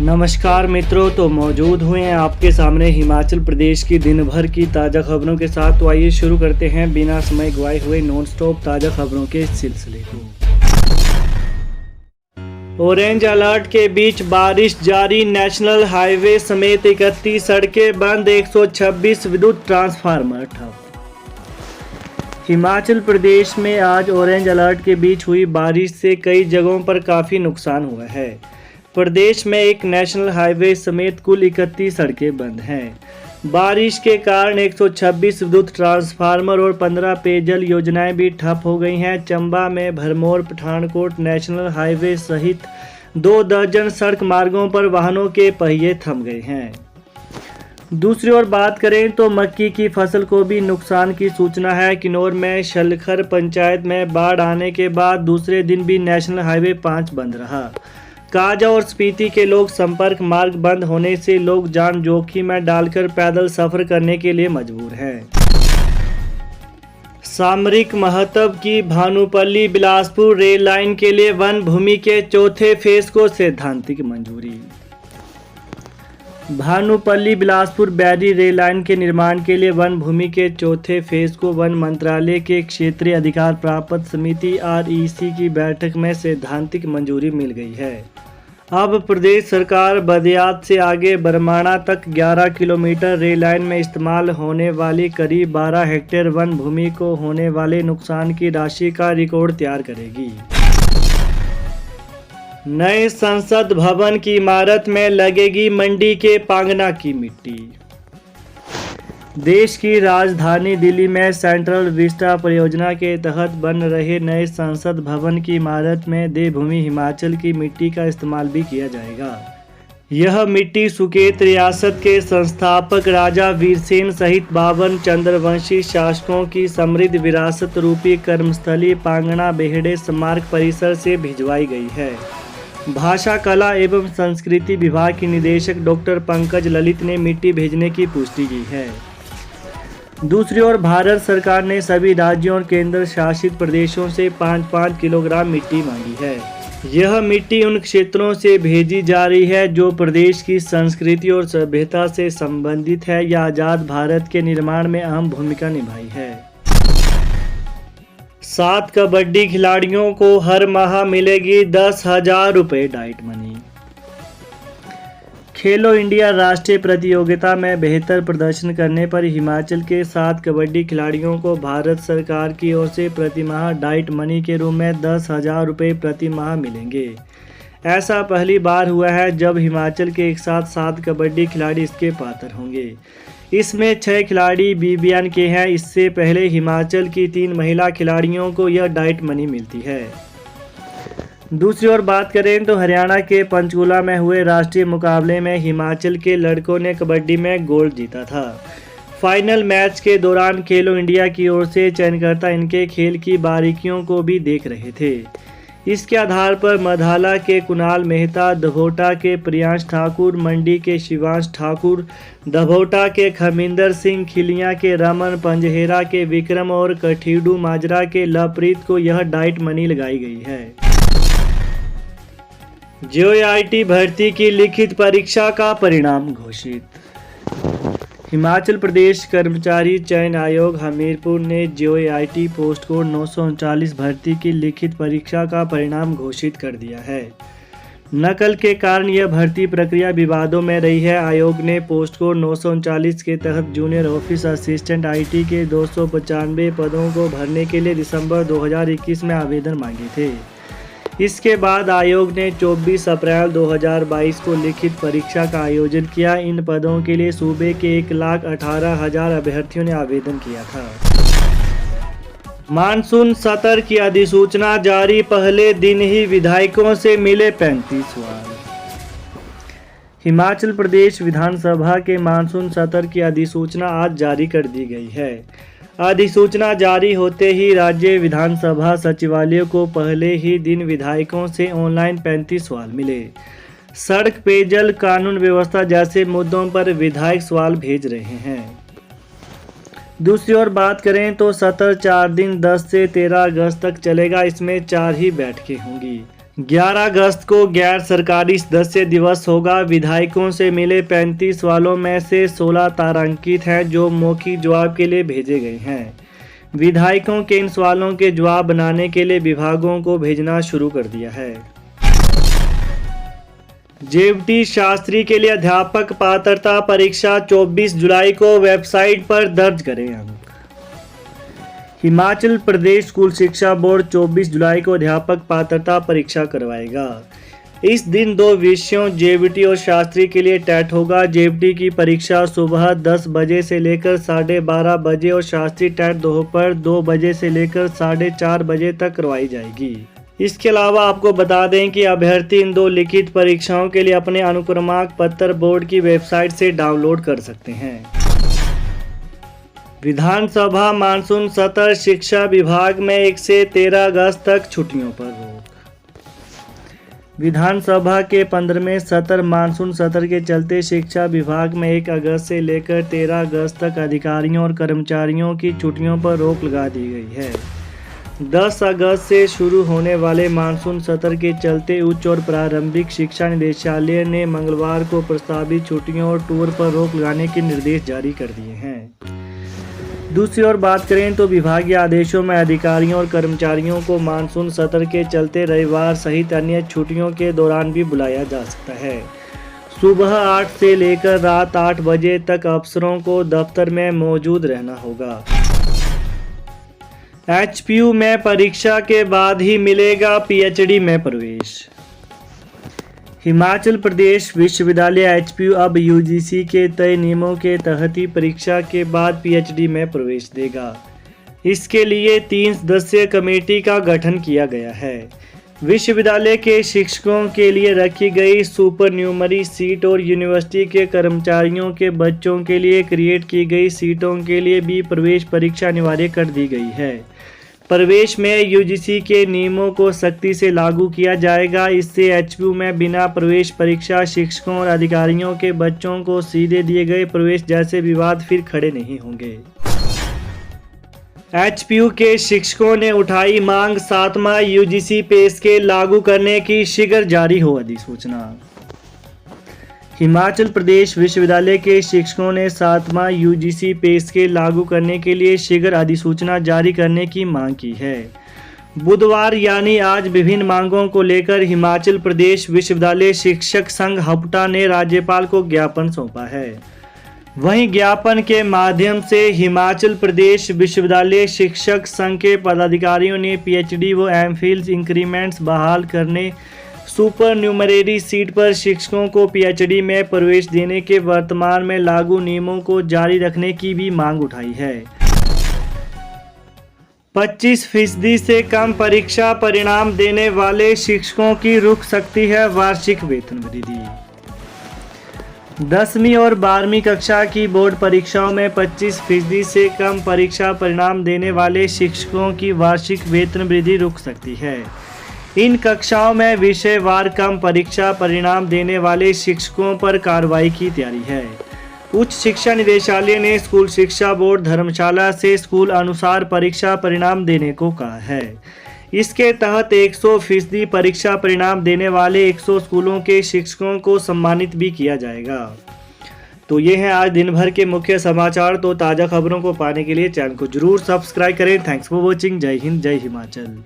नमस्कार मित्रों, तो मौजूद हुए हैं आपके सामने हिमाचल प्रदेश की दिन भर की ताज़ा खबरों के साथ। तो आइए शुरू करते हैं बिना समय गवाए हुए नॉन स्टॉप ताज़ा खबरों के सिलसिले को। ऑरेंज अलर्ट के बीच बारिश जारी, नेशनल हाईवे समेत 31 सड़कें बंद, 126 विद्युत ट्रांसफार्मर ठप। हिमाचल प्रदेश में आज ऑरेंज अलर्ट के बीच हुई बारिश से कई जगहों पर काफ़ी नुकसान हुआ है। प्रदेश में एक नेशनल हाईवे समेत कुल 31 सड़कें बंद हैं। बारिश के कारण 126 विद्युत ट्रांसफार्मर और 15 पेयजल योजनाएं भी ठप हो गई हैं। चंबा में भरमौर पठानकोट नेशनल हाईवे सहित 2 दर्जन सड़क मार्गों पर वाहनों के पहिए थम गए हैं। दूसरी ओर बात करें तो मक्की की फसल को भी नुकसान की सूचना है। किन्नौर में शलखर पंचायत में बाढ़ आने के बाद दूसरे दिन भी नेशनल हाईवे 5 बंद रहा। काजा और स्पीति के लोग संपर्क मार्ग बंद होने से लोग जान जोखिम में डालकर पैदल सफर करने के लिए मजबूर हैं। सामरिक महत्व की भानुपल्ली बिलासपुर रेल लाइन के लिए वन भूमि के चौथे फेज को सैद्धांतिक मंजूरी। भानुपल्ली बिलासपुर बैरी रेल लाइन के निर्माण के लिए वन भूमि के चौथे फेज को वन मंत्रालय के क्षेत्रीय अधिकार प्राप्त समिति REC की बैठक में सैद्धांतिक मंजूरी मिल गई है। अब प्रदेश सरकार बदियात से आगे बरमाणा तक 11 किलोमीटर रेल लाइन में इस्तेमाल होने वाली करीब 12 हेक्टेयर वन भूमि को होने वाले नुकसान की राशि का रिकॉर्ड तैयार करेगी। नए संसद भवन की इमारत में लगेगी मंडी के पांगना की मिट्टी। देश की राजधानी दिल्ली में सेंट्रल विस्टा परियोजना के तहत बन रहे नए संसद भवन की इमारत में देवभूमि हिमाचल की मिट्टी का इस्तेमाल भी किया जाएगा। यह मिट्टी सुकेत रियासत के संस्थापक राजा वीरसेन सहित 52 चंद्रवंशी शासकों की समृद्ध विरासत रूपी कर्मस्थली पांगना बेहड़े स्मारक परिसर से भिजवाई गई है। भाषा कला एवं संस्कृति विभाग की निदेशक डॉक्टर पंकज ललित ने मिट्टी भेजने की पुष्टि की है। दूसरी ओर भारत सरकार ने सभी राज्यों और केंद्र शासित प्रदेशों से 5-5 किलोग्राम मिट्टी मांगी है। यह मिट्टी उन क्षेत्रों से भेजी जा रही है जो प्रदेश की संस्कृति और सभ्यता से संबंधित है या आज़ाद भारत के निर्माण में अहम भूमिका निभाई है। 7 कबड्डी खिलाड़ियों को हर माह मिलेगी 10,000 रुपये डाइट मनी। खेलो इंडिया राष्ट्रीय प्रतियोगिता में बेहतर प्रदर्शन करने पर हिमाचल के 7 कबड्डी खिलाड़ियों को भारत सरकार की ओर से प्रतिमाह डाइट मनी के रूप में 10,000 रुपये प्रति माह मिलेंगे। ऐसा पहली बार हुआ है जब हिमाचल के एक साथ 7 कबड्डी खिलाड़ी इसके पात्र होंगे। इसमें 6 खिलाड़ी BBN के हैं। इससे पहले हिमाचल की 3 महिला खिलाड़ियों को यह डाइट मनी मिलती है। दूसरी ओर बात करें तो हरियाणा के पंचकूला में हुए राष्ट्रीय मुकाबले में हिमाचल के लड़कों ने कबड्डी में गोल्ड जीता था। फाइनल मैच के दौरान खेलो इंडिया की ओर से चयनकर्ता इनके खेल की बारीकियों को भी देख रहे थे। इसके आधार पर मधाला के कुणाल मेहता, दभोटा के प्रियांश ठाकुर, मंडी के शिवांश ठाकुर, दभोटा के खमिंदर सिंह, खिलियां के रमन, पंजहेरा के विक्रम और कठीडू माजरा के लवप्रीत को यह डाइट मनी लगाई गई है। JOIT भर्ती की लिखित परीक्षा का परिणाम घोषित। हिमाचल प्रदेश कर्मचारी चयन आयोग हमीरपुर ने JOIT पोस्ट कोड 939 भर्ती की लिखित परीक्षा का परिणाम घोषित कर दिया है। नकल के कारण यह भर्ती प्रक्रिया विवादों में रही है। आयोग ने पोस्ट कोड 939 के तहत जूनियर ऑफिस असिस्टेंट IT के 295 पदों को भरने के लिए दिसंबर 2021 में आवेदन मांगे थे। इसके बाद आयोग ने 24 अप्रैल 2022 को लिखित परीक्षा का आयोजन किया। इन पदों के लिए सूबे के 1,18,000 अभ्यर्थियों ने आवेदन किया था। मानसून सत्र की अधिसूचना जारी, पहले दिन ही विधायकों से मिले 35 सवाल। हिमाचल प्रदेश विधानसभा के मानसून सत्र की अधिसूचना आज जारी कर दी गई है। अधिसूचना जारी होते ही राज्य विधानसभा सचिवालय को पहले ही दिन विधायकों से ऑनलाइन 35 सवाल मिले। सड़क, पेयजल, कानून व्यवस्था जैसे मुद्दों पर विधायक सवाल भेज रहे हैं। दूसरी ओर बात करें तो सत्र 4 दिन 10 से 13 अगस्त तक चलेगा। इसमें 4 ही बैठकें होंगी। 11 अगस्त को गैर सरकारी सदस्य दिवस होगा। विधायकों से मिले 35 सवालों में से 16 तारांकित हैं जो मौखिक जवाब के लिए भेजे गए हैं। विधायकों के इन सवालों के जवाब बनाने के लिए विभागों को भेजना शुरू कर दिया है। जेवीटी शास्त्री के लिए अध्यापक पात्रता परीक्षा 24 जुलाई को वेबसाइट पर दर्ज करें अंक। हिमाचल प्रदेश स्कूल शिक्षा बोर्ड 24 जुलाई को अध्यापक पात्रता परीक्षा करवाएगा। इस दिन 2 विषयों जेवीटी और शास्त्री के लिए टेट होगा। जेवीटी की परीक्षा सुबह 10 बजे से लेकर 12:30 बजे और शास्त्री टेट दोपहर 2 बजे से लेकर 4:30 बजे तक करवाई जाएगी। इसके अलावा आपको बता दें कि अभ्यर्थी इन 2 लिखित परीक्षाओं के लिए अपने अनुक्रमांक पत्र बोर्ड की वेबसाइट से डाउनलोड कर सकते हैं। विधानसभा मानसून सत्र, शिक्षा विभाग में 1 से 13 अगस्त तक छुट्टियों पर रोक। विधानसभा के 15वें सत्र मानसून सत्र के चलते शिक्षा विभाग में 1 अगस्त से लेकर 13 अगस्त तक अधिकारियों और कर्मचारियों की छुट्टियों पर रोक लगा दी गई है। 10 अगस्त से शुरू होने वाले मानसून सत्र के चलते उच्च और प्रारंभिक शिक्षा निदेशालय ने मंगलवार को प्रस्तावित छुट्टियों और टूर पर रोक लगाने के निर्देश जारी कर दिए हैं। दूसरी ओर बात करें तो विभागीय आदेशों में अधिकारियों और कर्मचारियों को मानसून सत्र के चलते रविवार सहित अन्य छुट्टियों के दौरान भी बुलाया जा सकता है। सुबह 8 से लेकर रात 8 बजे तक अफसरों को दफ्तर में मौजूद रहना होगा। एचपीयू में परीक्षा के बाद ही मिलेगा पीएचडी में प्रवेश। हिमाचल प्रदेश विश्वविद्यालय एचपीयू अब यूजीसी के तय नियमों के तहत ही परीक्षा के बाद पीएचडी में प्रवेश देगा। इसके लिए 3 सदस्यीय कमेटी का गठन किया गया है। विश्वविद्यालय के शिक्षकों के लिए रखी गई सुपरन्यूमरी सीट और यूनिवर्सिटी के कर्मचारियों के बच्चों के लिए क्रिएट की गई सीटों के लिए भी प्रवेश परीक्षा अनिवार्य कर दी गई है। प्रवेश में यूजीसी के नियमों को सख्ती से लागू किया जाएगा। इससे एचपीयू में बिना प्रवेश परीक्षा शिक्षकों और अधिकारियों के बच्चों को सीधे दिए गए प्रवेश जैसे विवाद फिर खड़े नहीं होंगे। एचपीयू के शिक्षकों ने उठाई मांग, 7वां यूजीसी पे स्केल लागू करने की शीघ्र जारी हो अधिसूचना। हिमाचल प्रदेश विश्वविद्यालय के शिक्षकों ने 7वां यूजीसी पे स्केल लागू करने के लिए शीघ्र अधिसूचना जारी करने की मांग की है। बुधवार यानी आज विभिन्न मांगों को लेकर हिमाचल प्रदेश विश्वविद्यालय शिक्षक संघ हपटा ने राज्यपाल को ज्ञापन सौंपा है। वहीं ज्ञापन के माध्यम से हिमाचल प्रदेश विश्वविद्यालय शिक्षक संघ के पदाधिकारियों ने पीएचडी व एमफिल इंक्रीमेंट्स बहाल करने, सुपर न्यूमरेरी सीट पर शिक्षकों को पीएचडी में प्रवेश देने के वर्तमान में लागू नियमों को जारी रखने की भी मांग उठाई है। 25% से कम परीक्षा परिणाम देने वाले शिक्षकों की रुक सकती है वार्षिक वेतन वृद्धि। 10वीं और 12वीं कक्षा की बोर्ड परीक्षाओं में 25% से कम परीक्षा परिणाम देने वाले शिक्षकों की वार्षिक वेतन वृद्धि रुक सकती है। इन कक्षाओं में विषयवार कम परीक्षा परिणाम देने वाले शिक्षकों पर कार्रवाई की तैयारी है। उच्च शिक्षा निदेशालय ने स्कूल शिक्षा बोर्ड धर्मशाला से स्कूल अनुसार परीक्षा परिणाम देने को कहा है। इसके तहत 100% परीक्षा परिणाम देने वाले 100 स्कूलों के शिक्षकों को सम्मानित भी किया जाएगा। तो ये हैं आज दिन भर के मुख्य समाचार। तो ताज़ा खबरों को पाने के लिए चैनल को जरूर सब्सक्राइब करें। Thanks for watching. जय हिंद, जय हिमाचल।